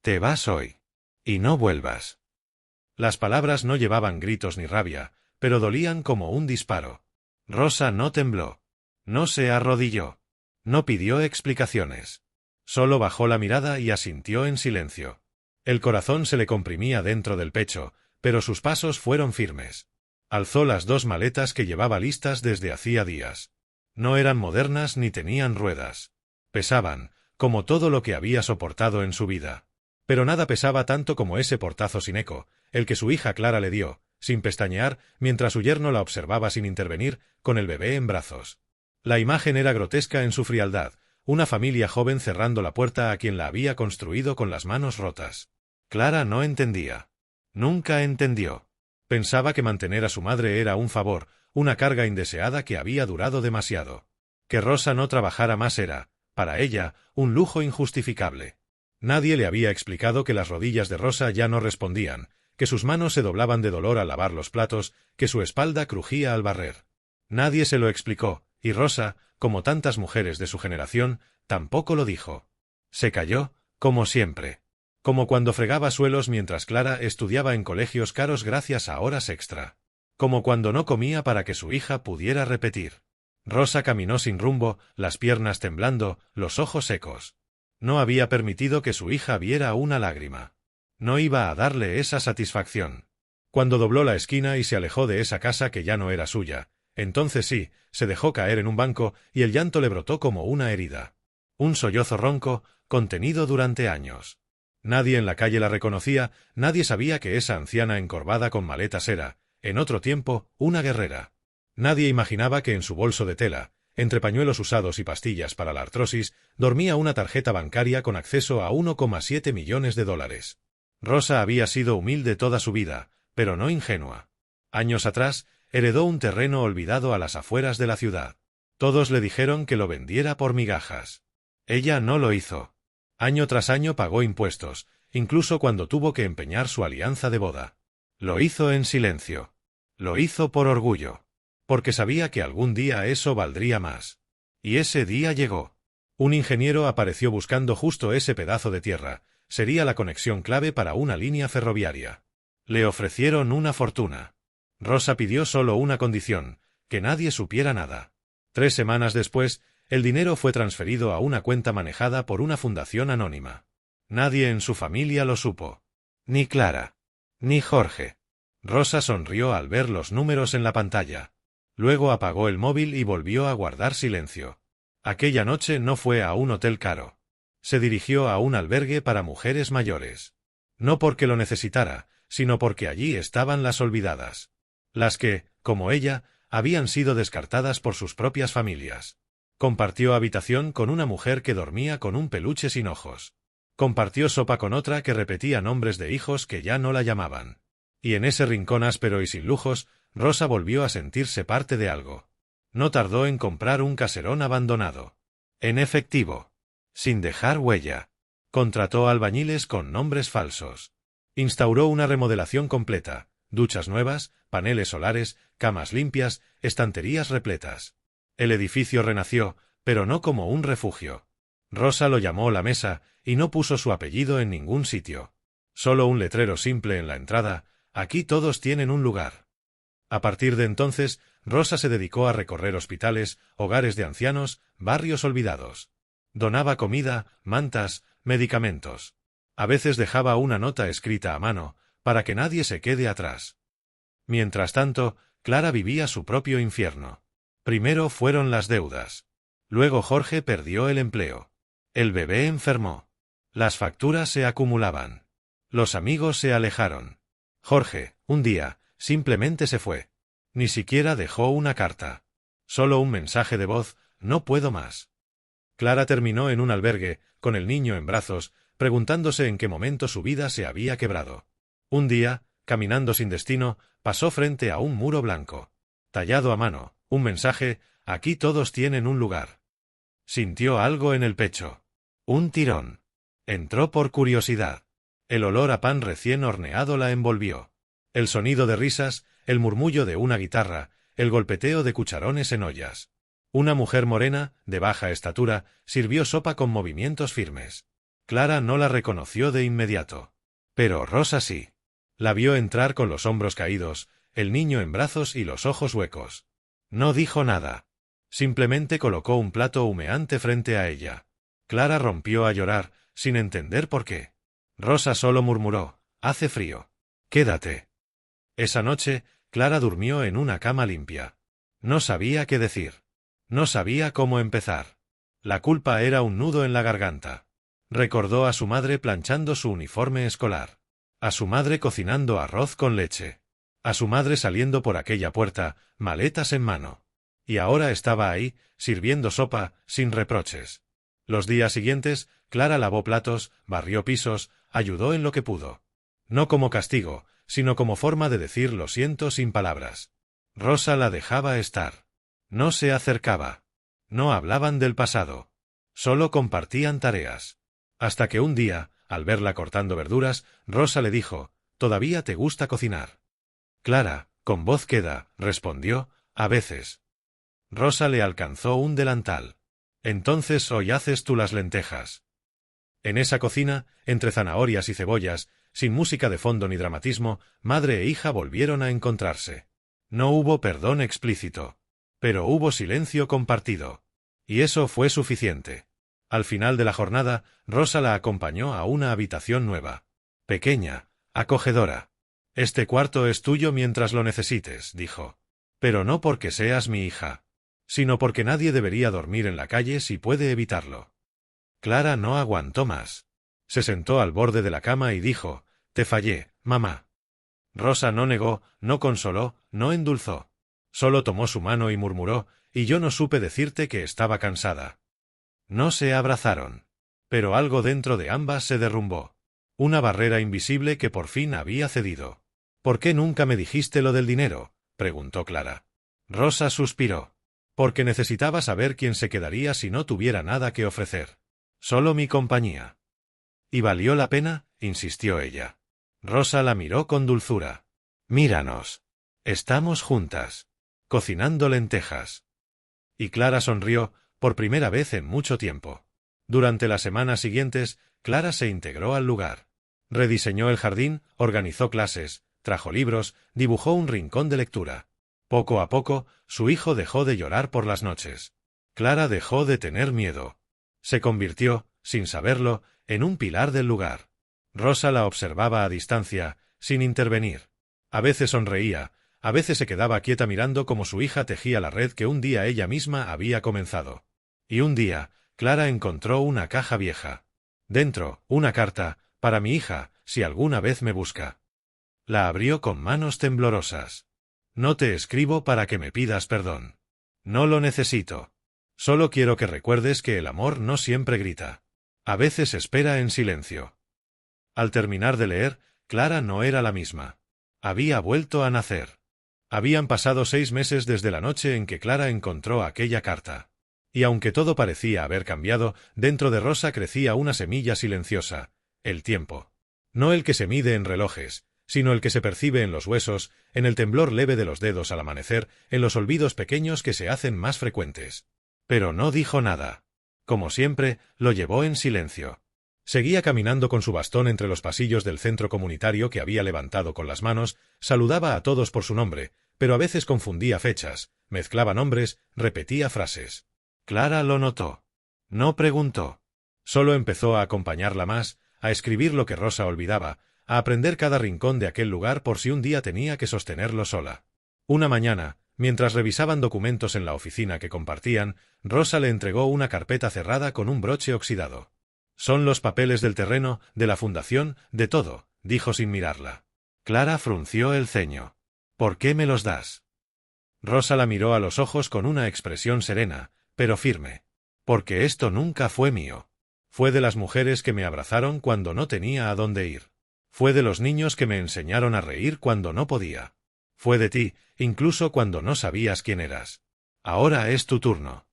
Te vas hoy. Y no vuelvas. Las palabras no llevaban gritos ni rabia, pero dolían como un disparo. Rosa no tembló. No se arrodilló. No pidió explicaciones. Solo bajó la mirada y asintió en silencio. El corazón se le comprimía dentro del pecho, pero sus pasos fueron firmes. Alzó las 2 maletas que llevaba listas desde hacía días. No eran modernas ni tenían ruedas. Pesaban, como todo lo que había soportado en su vida. Pero nada pesaba tanto como ese portazo sin eco, el que su hija Clara le dio, sin pestañear, mientras su yerno la observaba sin intervenir, con el bebé en brazos. La imagen era grotesca en su frialdad, una familia joven cerrando la puerta a quien la había construido con las manos rotas. Clara no entendía. Nunca entendió. Pensaba que mantener a su madre era un favor, una carga indeseada que había durado demasiado. Que Rosa no trabajara más era, para ella, un lujo injustificable. Nadie le había explicado que las rodillas de Rosa ya no respondían, que sus manos se doblaban de dolor al lavar los platos, que su espalda crujía al barrer. Nadie se lo explicó, y Rosa, como tantas mujeres de su generación, tampoco lo dijo. Se calló, como siempre. Como cuando fregaba suelos mientras Clara estudiaba en colegios caros gracias a horas extra. Como cuando no comía para que su hija pudiera repetir. Rosa caminó sin rumbo, las piernas temblando, los ojos secos. No había permitido que su hija viera una lágrima. No iba a darle esa satisfacción. Cuando dobló la esquina y se alejó de esa casa que ya no era suya, entonces sí, se dejó caer en un banco y el llanto le brotó como una herida. Un sollozo ronco, contenido durante años. Nadie en la calle la reconocía, nadie sabía que esa anciana encorvada con maletas era, en otro tiempo, una guerrera. Nadie imaginaba que en su bolso de tela, entre pañuelos usados y pastillas para la artrosis, dormía una tarjeta bancaria con acceso a 1,7 millones de dólares. Rosa había sido humilde toda su vida, pero no ingenua. Años atrás, heredó un terreno olvidado a las afueras de la ciudad. Todos le dijeron que lo vendiera por migajas. Ella no lo hizo. Año tras año pagó impuestos, incluso cuando tuvo que empeñar su alianza de boda. Lo hizo en silencio. Lo hizo por orgullo. Porque sabía que algún día eso valdría más. Y ese día llegó. Un ingeniero apareció buscando justo ese pedazo de tierra. Sería la conexión clave para una línea ferroviaria. Le ofrecieron una fortuna. Rosa pidió solo una condición, que nadie supiera nada. 3 semanas después, el dinero fue transferido a una cuenta manejada por una fundación anónima. Nadie en su familia lo supo. Ni Clara. Ni Jorge. Rosa sonrió al ver los números en la pantalla. Luego apagó el móvil y volvió a guardar silencio. Aquella noche no fue a un hotel caro. Se dirigió a un albergue para mujeres mayores. No porque lo necesitara, sino porque allí estaban las olvidadas. Las que, como ella, habían sido descartadas por sus propias familias. Compartió habitación con una mujer que dormía con un peluche sin ojos. Compartió sopa con otra que repetía nombres de hijos que ya no la llamaban. Y en ese rincón áspero y sin lujos, Rosa volvió a sentirse parte de algo. No tardó en comprar un caserón abandonado. En efectivo. Sin dejar huella. Contrató albañiles con nombres falsos. Instauró una remodelación completa, duchas nuevas, paneles solares, camas limpias, estanterías repletas. El edificio renació, pero no como un refugio. Rosa lo llamó La Mesa, y no puso su apellido en ningún sitio. Solo un letrero simple en la entrada: aquí todos tienen un lugar. A partir de entonces, Rosa se dedicó a recorrer hospitales, hogares de ancianos, barrios olvidados. Donaba comida, mantas, medicamentos. A veces dejaba una nota escrita a mano, para que nadie se quede atrás. Mientras tanto, Clara vivía su propio infierno. Primero fueron las deudas. Luego Jorge perdió el empleo. El bebé enfermó. Las facturas se acumulaban. Los amigos se alejaron. Jorge, un día, simplemente se fue. Ni siquiera dejó una carta. Solo un mensaje de voz: no puedo más. Clara terminó en un albergue, con el niño en brazos, preguntándose en qué momento su vida se había quebrado. Un día, caminando sin destino, pasó frente a un muro blanco. Tallado a mano, un mensaje: aquí todos tienen un lugar. Sintió algo en el pecho. Un tirón. Entró por curiosidad. El olor a pan recién horneado la envolvió. El sonido de risas, el murmullo de una guitarra, el golpeteo de cucharones en ollas. Una mujer morena, de baja estatura, sirvió sopa con movimientos firmes. Clara no la reconoció de inmediato. Pero Rosa sí. La vio entrar con los hombros caídos, el niño en brazos y los ojos huecos. No dijo nada. Simplemente colocó un plato humeante frente a ella. Clara rompió a llorar, sin entender por qué. Rosa solo murmuró: «Hace frío. Quédate». Esa noche, Clara durmió en una cama limpia. No sabía qué decir. No sabía cómo empezar. La culpa era un nudo en la garganta. Recordó a su madre planchando su uniforme escolar. A su madre cocinando arroz con leche. A su madre saliendo por aquella puerta, maletas en mano. Y ahora estaba ahí, sirviendo sopa, sin reproches. Los días siguientes, Clara lavó platos, barrió pisos, ayudó en lo que pudo. No como castigo, sino como forma de decir lo siento sin palabras. Rosa la dejaba estar. No se acercaba. No hablaban del pasado. Solo compartían tareas. Hasta que un día, al verla cortando verduras, Rosa le dijo: «¿Todavía te gusta cocinar?» Clara, con voz queda, respondió: «A veces». Rosa le alcanzó un delantal. «Entonces hoy haces tú las lentejas». En esa cocina, entre zanahorias y cebollas, sin música de fondo ni dramatismo, madre e hija volvieron a encontrarse. No hubo perdón explícito. Pero hubo silencio compartido. Y eso fue suficiente. Al final de la jornada, Rosa la acompañó a una habitación nueva. Pequeña, acogedora. «Este cuarto es tuyo mientras lo necesites», dijo. «Pero no porque seas mi hija, sino porque nadie debería dormir en la calle si puede evitarlo». Clara no aguantó más. Se sentó al borde de la cama y dijo: «Te fallé, mamá». Rosa no negó, no consoló, no endulzó. Solo tomó su mano y murmuró: «Y yo no supe decirte que estaba cansada». No se abrazaron. Pero algo dentro de ambas se derrumbó. Una barrera invisible que por fin había cedido. «¿Por qué nunca me dijiste lo del dinero?», preguntó Clara. Rosa suspiró. «Porque necesitaba saber quién se quedaría si no tuviera nada que ofrecer. Solo mi compañía». «¿Y valió la pena?», insistió ella. Rosa la miró con dulzura. «Míranos. Estamos juntas. Cocinando lentejas». Y Clara sonrió, por primera vez en mucho tiempo. Durante las semanas siguientes, Clara se integró al lugar. Rediseñó el jardín, organizó clases, trajo libros, dibujó un rincón de lectura. Poco a poco, su hijo dejó de llorar por las noches. Clara dejó de tener miedo. Se convirtió, sin saberlo, en un pilar del lugar. Rosa la observaba a distancia, sin intervenir. A veces sonreía, a veces se quedaba quieta mirando cómo su hija tejía la red que un día ella misma había comenzado. Y un día, Clara encontró una caja vieja. Dentro, una carta: «Para mi hija, si alguna vez me busca». La abrió con manos temblorosas. «No te escribo para que me pidas perdón. No lo necesito. Solo quiero que recuerdes que el amor no siempre grita. A veces espera en silencio». Al terminar de leer, Clara no era la misma. Había vuelto a nacer. Habían pasado 6 meses desde la noche en que Clara encontró aquella carta. Y aunque todo parecía haber cambiado, dentro de Rosa crecía una semilla silenciosa: el tiempo. No el que se mide en relojes, sino el que se percibe en los huesos, en el temblor leve de los dedos al amanecer, en los olvidos pequeños que se hacen más frecuentes. Pero no dijo nada. Como siempre, lo llevó en silencio. Seguía caminando con su bastón entre los pasillos del centro comunitario que había levantado con las manos, saludaba a todos por su nombre, pero a veces confundía fechas, mezclaba nombres, repetía frases. Clara lo notó. No preguntó. Solo empezó a acompañarla más, a escribir lo que Rosa olvidaba, a aprender cada rincón de aquel lugar por si un día tenía que sostenerlo sola. Una mañana, mientras revisaban documentos en la oficina que compartían, Rosa le entregó una carpeta cerrada con un broche oxidado. «Son los papeles del terreno, de la fundación, de todo», dijo sin mirarla. Clara frunció el ceño. «¿Por qué me los das?». Rosa la miró a los ojos con una expresión serena, pero firme. «Porque esto nunca fue mío. Fue de las mujeres que me abrazaron cuando no tenía a dónde ir. Fue de los niños que me enseñaron a reír cuando no podía. Fue de ti, incluso cuando no sabías quién eras. Ahora es tu turno».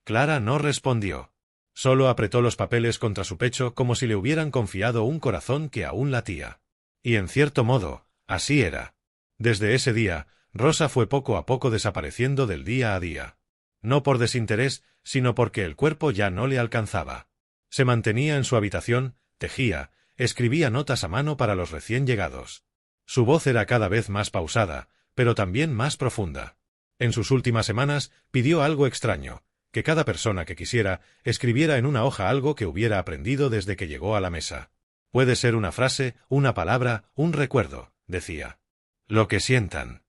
Clara no respondió. Solo apretó los papeles contra su pecho como si le hubieran confiado un corazón que aún latía. Y en cierto modo, así era. Desde ese día, Rosa fue poco a poco desapareciendo del día a día. No por desinterés, sino porque el cuerpo ya no le alcanzaba. Se mantenía en su habitación, tejía, escribía notas a mano para los recién llegados. Su voz era cada vez más pausada, pero también más profunda. En sus últimas semanas pidió algo extraño, que cada persona que quisiera escribiera en una hoja algo que hubiera aprendido desde que llegó a la mesa. Puede ser una frase, una palabra, un recuerdo, decía. Lo que sientan.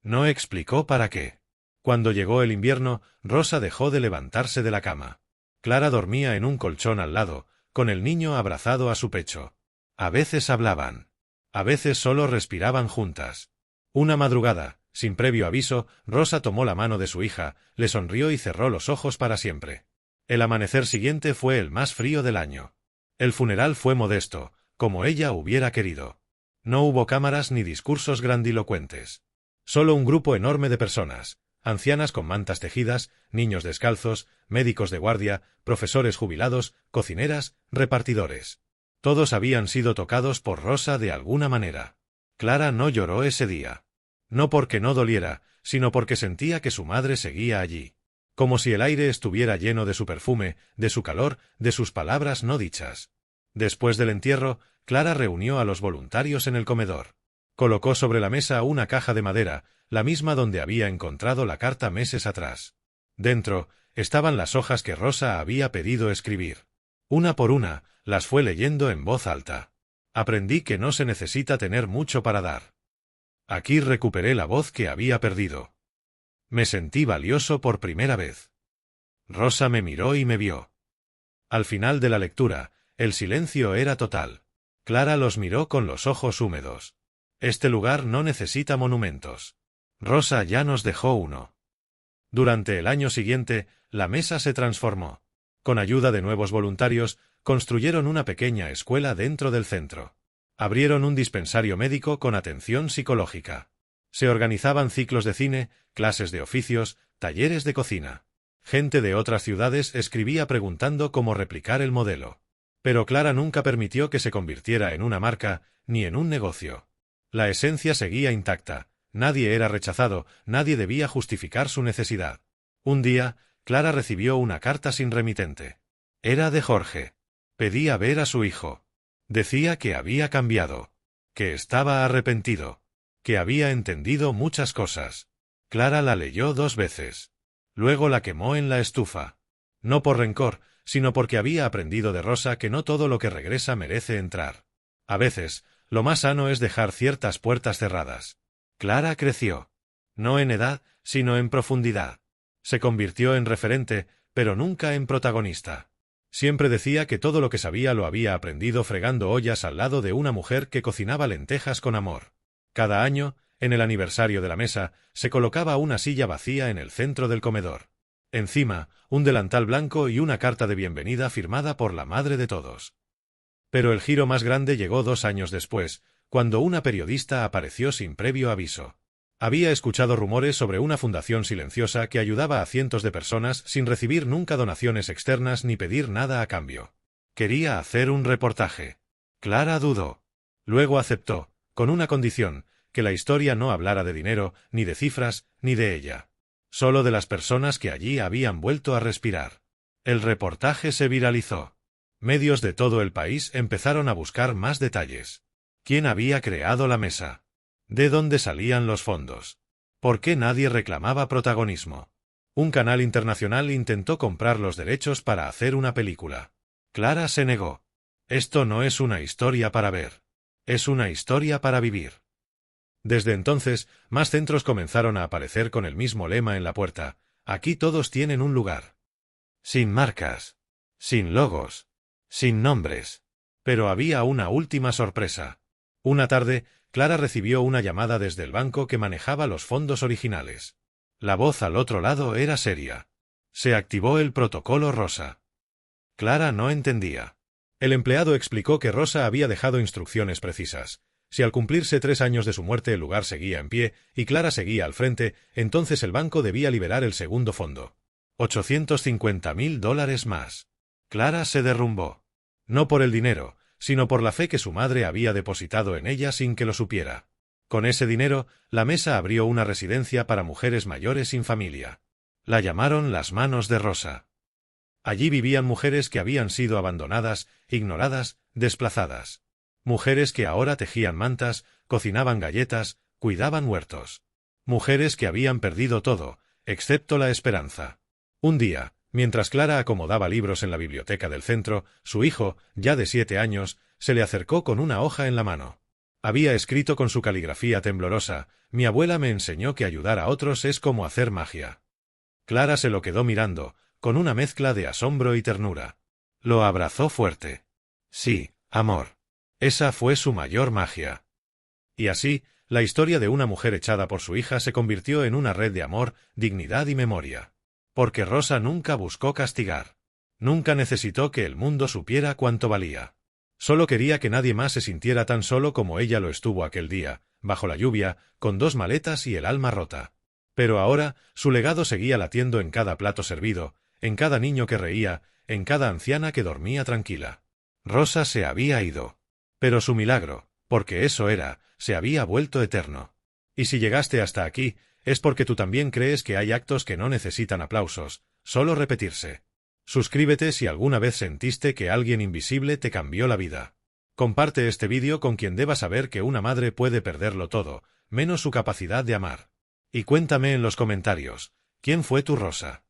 No explicó para qué. Cuando llegó el invierno, Rosa dejó de levantarse de la cama. Clara dormía en un colchón al lado, con el niño abrazado a su pecho. A veces hablaban. A veces solo respiraban juntas. Una madrugada, sin previo aviso, Rosa tomó la mano de su hija, le sonrió y cerró los ojos para siempre. El amanecer siguiente fue el más frío del año. El funeral fue modesto, como ella hubiera querido. No hubo cámaras ni discursos grandilocuentes. Solo un grupo enorme de personas, ancianas con mantas tejidas, niños descalzos, médicos de guardia, profesores jubilados, cocineras, repartidores. Todos habían sido tocados por Rosa de alguna manera. Clara no lloró ese día. No porque no doliera, sino porque sentía que su madre seguía allí. Como si el aire estuviera lleno de su perfume, de su calor, de sus palabras no dichas. Después del entierro, Clara reunió a los voluntarios en el comedor. Colocó sobre la mesa una caja de madera, la misma donde había encontrado la carta meses atrás. Dentro estaban las hojas que Rosa había pedido escribir. Una por una, las fue leyendo en voz alta. Aprendí que no se necesita tener mucho para dar. Aquí recuperé la voz que había perdido. Me sentí valioso por primera vez. Rosa me miró y me vio. Al final de la lectura, el silencio era total. Clara los miró con los ojos húmedos. Este lugar no necesita monumentos. Rosa ya nos dejó uno. Durante el año siguiente, la mesa se transformó. Con ayuda de nuevos voluntarios, construyeron una pequeña escuela dentro del centro. Abrieron un dispensario médico con atención psicológica. Se organizaban ciclos de cine, clases de oficios, talleres de cocina. Gente de otras ciudades escribía preguntando cómo replicar el modelo. Pero Clara nunca permitió que se convirtiera en una marca, ni en un negocio. La esencia seguía intacta. Nadie era rechazado, nadie debía justificar su necesidad. Un día, Clara recibió una carta sin remitente. Era de Jorge. Pedía ver a su hijo. Decía que había cambiado. Que estaba arrepentido. Que había entendido muchas cosas. Clara la leyó 2 veces. Luego la quemó en la estufa. No por rencor, sino porque había aprendido de Rosa que no todo lo que regresa merece entrar. A veces, lo más sano es dejar ciertas puertas cerradas. Clara creció. No en edad, sino en profundidad. Se convirtió en referente, pero nunca en protagonista. Siempre decía que todo lo que sabía lo había aprendido fregando ollas al lado de una mujer que cocinaba lentejas con amor. Cada año, en el aniversario de la mesa, se colocaba una silla vacía en el centro del comedor. Encima, un delantal blanco y una carta de bienvenida firmada por la madre de todos. Pero el giro más grande llegó 2 años después, cuando una periodista apareció sin previo aviso. Había escuchado rumores sobre una fundación silenciosa que ayudaba a cientos de personas sin recibir nunca donaciones externas ni pedir nada a cambio. Quería hacer un reportaje. Clara dudó. Luego aceptó, con una condición, que la historia no hablara de dinero, ni de cifras, ni de ella. Solo de las personas que allí habían vuelto a respirar. El reportaje se viralizó. Medios de todo el país empezaron a buscar más detalles. ¿Quién había creado la mesa? ¿De dónde salían los fondos? ¿Por qué nadie reclamaba protagonismo? Un canal internacional intentó comprar los derechos para hacer una película. Clara se negó. Esto no es una historia para ver. Es una historia para vivir. Desde entonces, más centros comenzaron a aparecer con el mismo lema en la puerta. Aquí todos tienen un lugar. Sin marcas. Sin logos. Sin nombres. Pero había una última sorpresa. Una tarde, Clara recibió una llamada desde el banco que manejaba los fondos originales. La voz al otro lado era seria. Se activó el protocolo Rosa. Clara no entendía. El empleado explicó que Rosa había dejado instrucciones precisas. Si al cumplirse 3 años de su muerte el lugar seguía en pie, y Clara seguía al frente, entonces el banco debía liberar el segundo fondo. $850.000 más. Clara se derrumbó. No por el dinero, sino por la fe que su madre había depositado en ella sin que lo supiera. Con ese dinero, la mesa abrió una residencia para mujeres mayores sin familia. La llamaron las manos de Rosa. Allí vivían mujeres que habían sido abandonadas, ignoradas, desplazadas. Mujeres que ahora tejían mantas, cocinaban galletas, cuidaban huertos. Mujeres que habían perdido todo, excepto la esperanza. Un día, mientras Clara acomodaba libros en la biblioteca del centro, su hijo, ya de 7 años, se le acercó con una hoja en la mano. Había escrito con su caligrafía temblorosa: «Mi abuela me enseñó que ayudar a otros es como hacer magia». Clara se lo quedó mirando, con una mezcla de asombro y ternura. Lo abrazó fuerte. Sí, amor. Esa fue su mayor magia. Y así, la historia de una mujer echada por su hija se convirtió en una red de amor, dignidad y memoria. Porque Rosa nunca buscó castigar. Nunca necesitó que el mundo supiera cuánto valía. Solo quería que nadie más se sintiera tan solo como ella lo estuvo aquel día, bajo la lluvia, con 2 maletas y el alma rota. Pero ahora, su legado seguía latiendo en cada plato servido, en cada niño que reía, en cada anciana que dormía tranquila. Rosa se había ido. Pero su milagro, porque eso era, se había vuelto eterno. Y si llegaste hasta aquí, es porque tú también crees que hay actos que no necesitan aplausos, solo repetirse. Suscríbete si alguna vez sentiste que alguien invisible te cambió la vida. Comparte este vídeo con quien deba saber que una madre puede perderlo todo, menos su capacidad de amar. Y cuéntame en los comentarios, ¿quién fue tu Rosa?